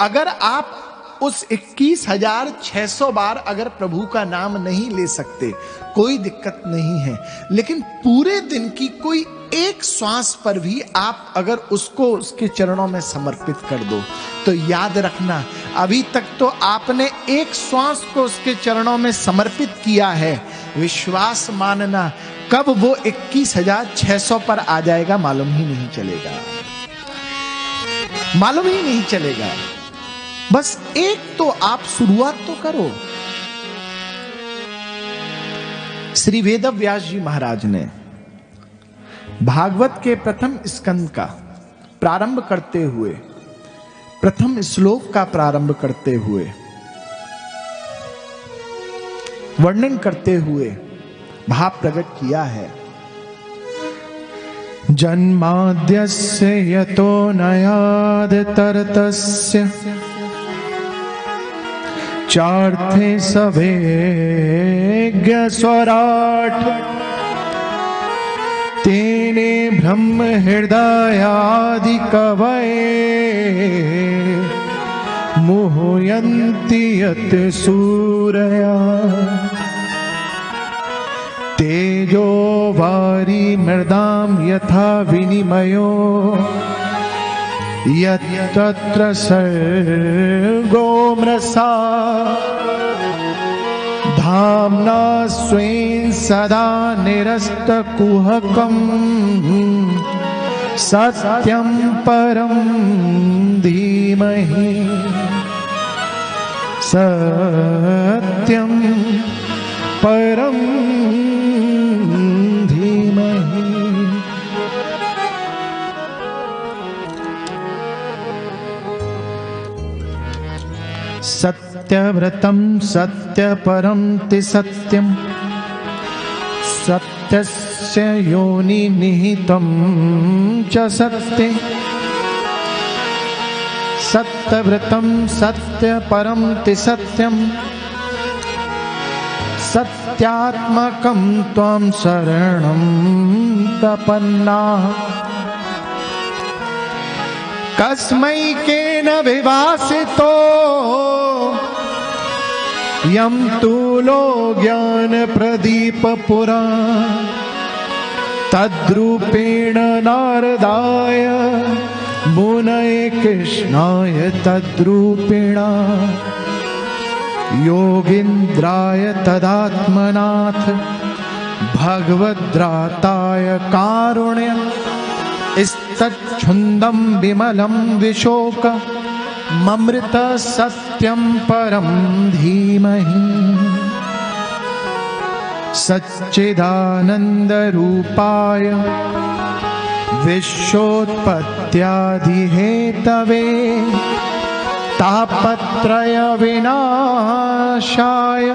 अगर आप उस 21,600 बार अगर प्रभु का नाम नहीं ले सकते, कोई दिक्कत नहीं है, लेकिन पूरे दिन की कोई एक श्वास पर भी आप अगर उसको उसके चरणों में समर्पित कर दो, तो याद रखना अभी तक तो आपने एक श्वास को उसके चरणों में समर्पित किया है। विश्वास मानना कब वो 21,600 पर आ जाएगा मालूम ही नहीं चलेगा, मालूम ही नहीं चलेगा। बस एक तो आप शुरुआत तो करो। श्री वेदव्यास जी महाराज ने भागवत के प्रथम स्कंद का प्रारंभ करते हुए, प्रथम श्लोक का प्रारंभ करते हुए, वर्णन करते हुए भाव प्रकट किया है। जन्माद्यस्य यतो नयाद तरतस्य चार्थे सवेज्ञ स्वराट तेने ब्रह्म हृदयादि कवये मोहयन्ति यत् सूरया तेजो वारी मृदाम यथा विनिमयो यत्र सर्गो मृषा धाम्ना स्वेन सदा निरस्तकुहकम् सत्यं परं धीमहि सत्यं परं धीमहि। सत्यव्रतं सत्यपरं ति सत्यं सत्यस्य योनि निहितं च सत्ये सत्यव्रतं सत्यपरं ति सत्यं सत्यात्मकं त्वं शरणं प्रपन्नाः कस्मै केन विभासितो यं तुलो ज्ञान प्रदीप पुरा तद्रूपेण नारदाय मुनये कृष्णाय तद्रूपेण योगीन्द्राय तदात्मनाथ भगवद्राताय कारुण्य तच्छुंदम विमलम विशोक ममृत सत्यं परं धीमहि सच्चिदानंद रूपाय विश्वोत्पत्त्यादि हेतवे तापत्रय विनाशाय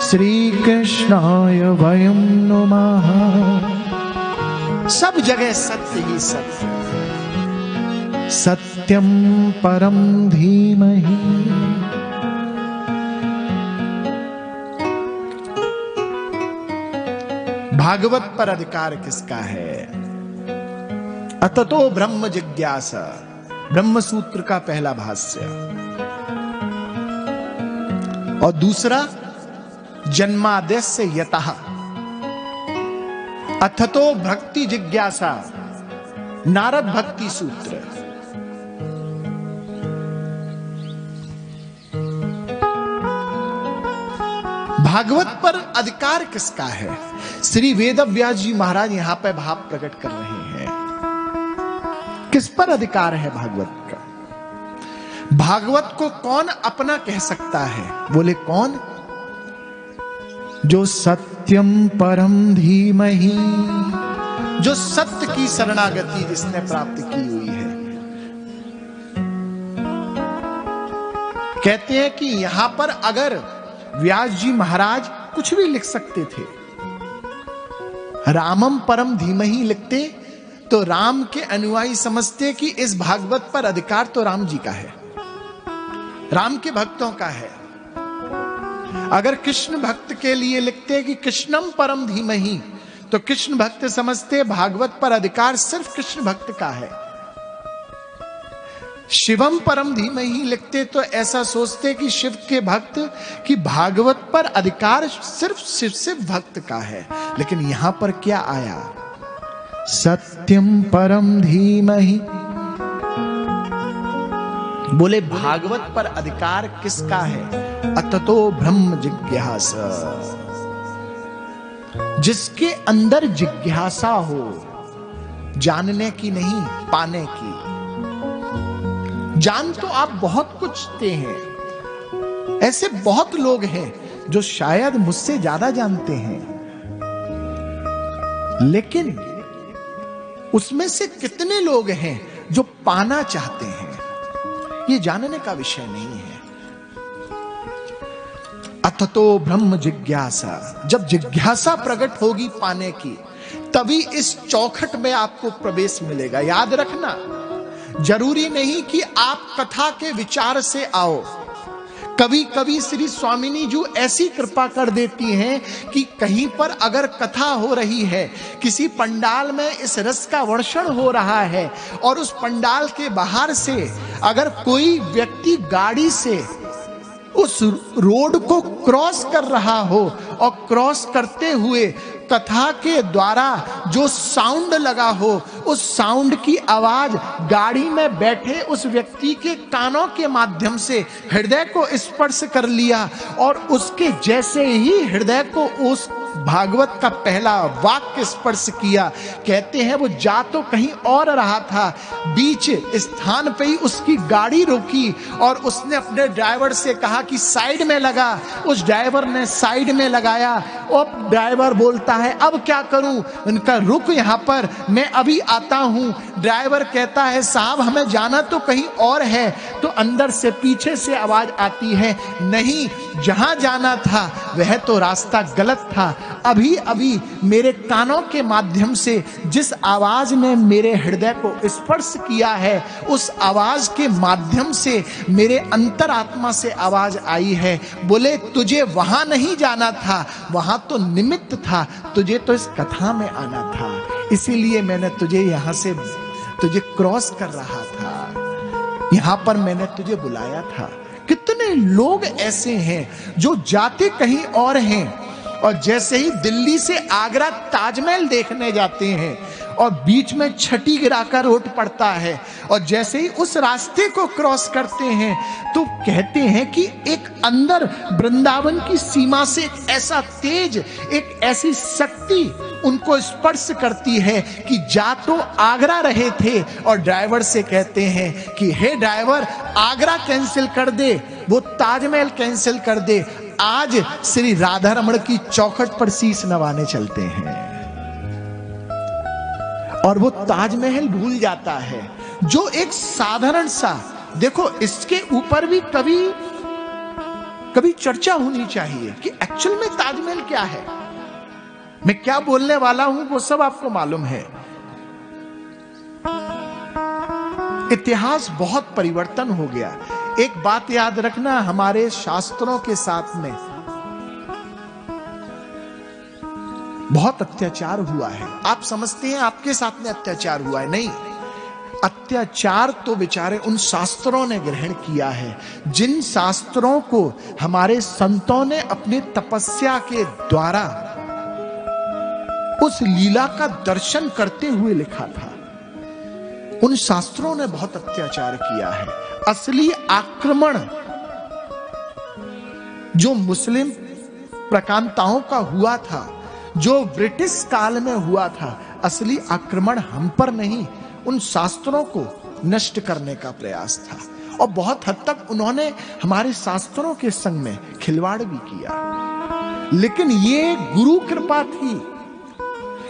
श्री कृष्णाय वयं नुमः। सब जगह सत्य ही सत्य, सत्यं परं धीमहि। भागवत पर अधिकार किसका है? अततो ब्रह्म जिज्ञासा, ब्रह्म सूत्र का पहला भाष्य, और दूसरा जन्माद्यस्य यतः अथतो भक्ति जिज्ञासा, नारद भक्ति सूत्र। भागवत पर अधिकार किसका है? श्री वेदव्यास जी महाराज यहां पर भाव प्रकट कर रहे हैं। किस पर अधिकार है भागवत का? भागवत को कौन अपना कह सकता है? बोले कौन? जो सत्यम परम धीमहि, जो सत्य की शरणागति जिसने प्राप्त की हुई है। कहते हैं कि यहां पर अगर व्यास जी महाराज कुछ भी लिख सकते थे, रामम परम धीमहि लिखते तो राम के अनुयायी समझते कि इस भागवत पर अधिकार तो राम जी का है, राम के भक्तों का है। अगर कृष्ण भक्त के लिए लिखते कि कृष्णम परम धीमहि, तो कृष्ण भक्त समझते भागवत पर अधिकार सिर्फ कृष्ण भक्त का है। शिवम परम धीमहि लिखते तो ऐसा सोचते कि शिव के भक्त की भागवत पर अधिकार सिर्फ शिव से भक्त का है, लेकिन यहां पर क्या आया? सत्यम परम धीमहि। बोले भागवत पर अधिकार किसका है? अततो ब्रह्म जिज्ञासा। जिसके अंदर जिज्ञासा हो, जानने की नहीं पाने की। जान तो आप बहुत कुछ ते हैं, ऐसे बहुत लोग हैं जो शायद मुझसे ज्यादा जानते हैं, लेकिन उसमें से कितने लोग हैं जो पाना चाहते हैं, ये जानने का विषय नहीं है। अथतो ब्रह्म जिज्ञासा। जब जिज्ञासा प्रकट होगी पाने की, तभी इस चौखट में आपको प्रवेश मिलेगा। याद रखना, जरूरी नहीं कि आप कथा के विचार से आओ। कभी कभी श्री स्वामिनी जी ऐसी कृपा कर देती हैं कि कहीं पर अगर कथा हो रही है, किसी पंडाल में इस रस का वर्षण हो रहा है, और उस पंडाल के बाहर से अगर कोई व्यक्ति गाड़ी से उस रोड को क्रॉस कर रहा हो, और क्रॉस करते हुए कथा के द्वारा जो साउंड लगा हो, उस साउंड की आवाज गाड़ी में बैठे उस व्यक्ति के कानों के माध्यम से हृदय को स्पर्श कर लिया, और उसके जैसे ही हृदय को उस भागवत का पहला वाक्य स्पर्श किया, कहते हैं वो जा तो कहीं और रहा था, बीच स्थान पे ही उसकी गाड़ी रुकी और उसने अपने ड्राइवर से कहा कि साइड में लगा। उस ड्राइवर ने साइड में लगाया, और ड्राइवर बोलता है अब क्या करूं? उनका रुक यहां पर, मैं अभी आता हूं। ड्राइवर कहता है साहब हमें जाना तो कहीं और है। तो अंदर से पीछे से आवाज आती है, नहीं, जहां जाना था वह तो रास्ता गलत था। अभी अभी मेरे कानों के माध्यम से जिस आवाज ने मेरे हृदय को स्पर्श किया है, उस आवाज के माध्यम से मेरे अंतरात्मा से आवाज आई है। बोले तुझे वहां नहीं जाना था, वहां तो निमित्त था, तुझे तो इस कथा में आना था, इसीलिए मैंने तुझे यहां से तुझे क्रॉस कर रहा था, यहां पर मैंने तुझे बुलाया था। कितने लोग ऐसे हैं जो जाते कहीं और हैं, और जैसे ही दिल्ली से आगरा ताजमहल देखने जाते हैं और बीच में छठी गिराकर रोड पड़ता है, और जैसे ही उस रास्ते को क्रॉस करते हैं तो कहते हैं कि एक अंदर वृंदावन की सीमा से ऐसा तेज, एक ऐसी शक्ति उनको स्पर्श करती है कि जा तो आगरा रहे थे, और ड्राइवर से कहते हैं कि हे ड्राइवर आगरा कैंसिल कर दे, वो ताजमहल कैंसिल कर दे, आज श्री राधा रमण की चौखट पर शीश नवाने चलते हैं। और वो ताजमहल भूल जाता है, जो एक साधारण सा, देखो इसके ऊपर भी कभी कभी चर्चा होनी चाहिए कि एक्चुअल में ताजमहल क्या है। मैं क्या बोलने वाला हूं वो सब आपको मालूम है। इतिहास बहुत परिवर्तन हो गया। एक बात याद रखना, हमारे शास्त्रों के साथ में बहुत अत्याचार हुआ है। आप समझते हैं आपके साथ में अत्याचार हुआ है, नहीं, अत्याचार तो बेचारे उन शास्त्रों ने ग्रहण किया है जिन शास्त्रों को हमारे संतों ने अपनी तपस्या के द्वारा उस लीला का दर्शन करते हुए लिखा था। उन शास्त्रों ने बहुत अत्याचार किया है। असली आक्रमण जो मुस्लिम प्रकांताओं का हुआ था, जो ब्रिटिश काल में हुआ था, असली आक्रमण हम पर नहीं, उन शास्त्रों को नष्ट करने का प्रयास था। और बहुत हद तक उन्होंने हमारे शास्त्रों के संग में खिलवाड़ भी किया। लेकिन ये गुरु कृपा थी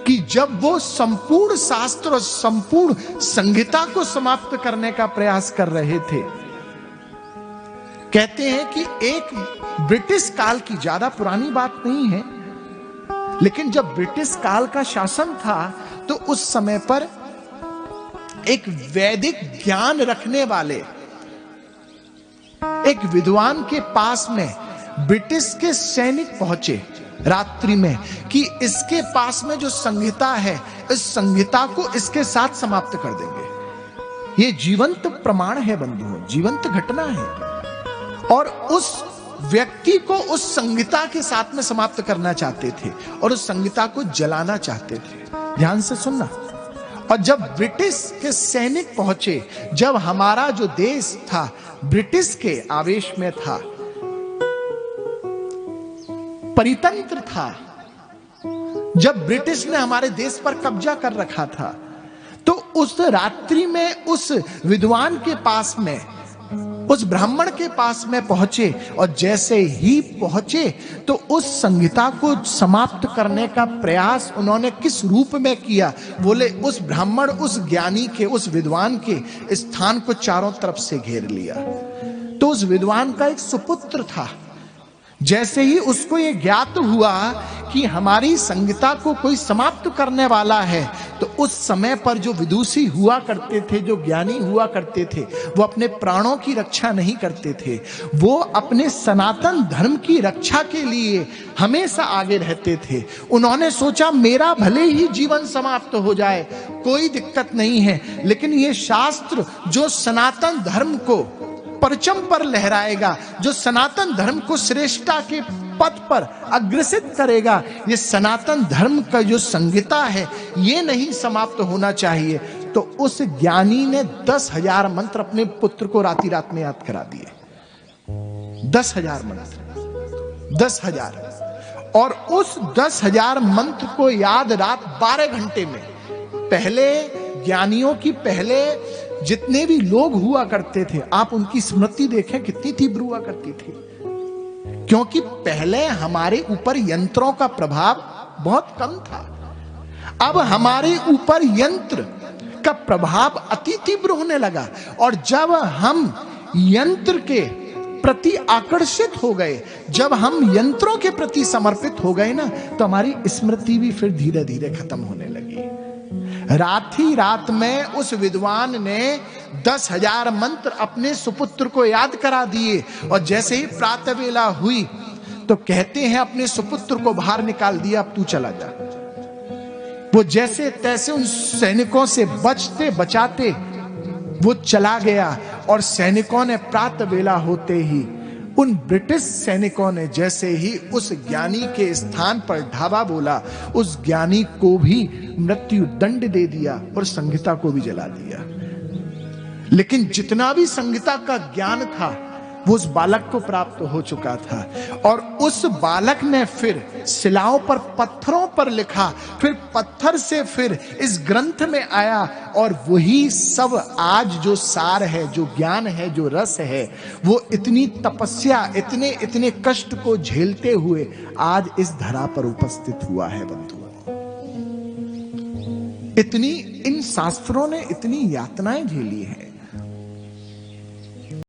कि जब वो संपूर्ण शास्त्र और संपूर्ण संहिता को समाप्त करने का प्रयास कर रहे थे, कहते हैं कि एक ब्रिटिश काल की, ज्यादा पुरानी बात नहीं है, लेकिन जब ब्रिटिश काल का शासन था तो उस समय पर एक वैदिक ज्ञान रखने वाले एक विद्वान के पास में ब्रिटिश के सैनिक पहुंचे रात्रि में कि इसके पास में जो संहिता है, इस संहिता को इसके साथ समाप्त कर देंगे। ये जीवंत प्रमाण है बंधुओं, जीवंत घटना है। और उस व्यक्ति को उस संहिता के साथ में समाप्त करना चाहते थे और उस संहिता को जलाना चाहते थे। ध्यान से सुनना। और जब ब्रिटिश के सैनिक पहुंचे, जब हमारा जो देश था ब्रिटिश के आवेश में था, परितंत्र था, जब ब्रिटिश ने हमारे देश पर कब्जा कर रखा था, तो उस रात्रि में उस विद्वान के पास में, उस ब्राह्मण के पास में पहुंचे और जैसे ही पहुंचे तो उस संहिता को समाप्त करने का प्रयास उन्होंने किस रूप में किया? बोले उस ब्राह्मण, उस ज्ञानी के, उस विद्वान के स्थान को चारों तरफ से घेर लिया। तो उस विद्वान का एक सुपुत्र था। जैसे ही उसको ये ज्ञात हुआ कि हमारी संहिता को कोई समाप्त करने वाला है, तो उस समय पर जो विदुषी हुआ करते थे, जो ज्ञानी हुआ करते थे, वो अपने प्राणों की रक्षा नहीं करते थे, वो अपने सनातन धर्म की रक्षा के लिए हमेशा आगे रहते थे। उन्होंने सोचा मेरा भले ही जीवन समाप्त हो जाए, कोई दिक्कत नहीं है, लेकिन ये शास्त्र जो सनातन धर्म को परचम पर लहराएगा, जो सनातन धर्म को श्रेष्ठता के पथ पर अग्रसित करेगा, ये सनातन धर्म का जो संहिता है ये नहीं समाप्त होना चाहिए। तो उस ज्ञानी ने 10,000 मंत्र अपने पुत्र को राती रात में याद करा दिए। 10,000 मंत्र, 10,000। और उस 10,000 मंत्र को याद रात 12 घंटे में, पहले ज्ञानियों की, पहले जितने भी लोग हुआ करते थे, आप उनकी स्मृति देखें कितनी तीव्र हुआ करती थी। क्योंकि पहले हमारे ऊपर यंत्रों का प्रभाव बहुत कम था, अब हमारे ऊपर यंत्र का प्रभाव अति तीव्र होने लगा। और जब हम यंत्र के प्रति आकर्षित हो गए, जब हम यंत्रों के प्रति समर्पित हो गए ना, तो हमारी स्मृति भी फिर धीरे धीरे खत्म होने लगी। रात ही रात में उस विद्वान ने 10,000 मंत्र अपने सुपुत्र को याद करा दिए। और जैसे ही प्रातः वेला हुई तो कहते हैं अपने सुपुत्र को बाहर निकाल दिया, अब तू चला जा। वो जैसे तैसे उन सैनिकों से बचते बचाते वो चला गया। और सैनिकों ने प्रातः वेला होते ही, उन ब्रिटिश सैनिकों ने जैसे ही उस ज्ञानी के स्थान पर ढाबा बोला, उस ज्ञानी को भी मृत्यु दंड दे दिया और संहिता को भी जला दिया। लेकिन जितना भी संहिता का ज्ञान था वो उस बालक को प्राप्त हो चुका था। और उस बालक ने फिर शिलाओं पर, पत्थरों पर लिखा, फिर पत्थर से फिर इस ग्रंथ में आया। और वही सब आज जो सार है, जो ज्ञान है, जो रस है, वो इतनी तपस्या, इतने इतने कष्ट को झेलते हुए आज इस धरा पर उपस्थित हुआ है बंधुओं। इतनी इन शास्त्रों ने इतनी यातनाएं झेली है।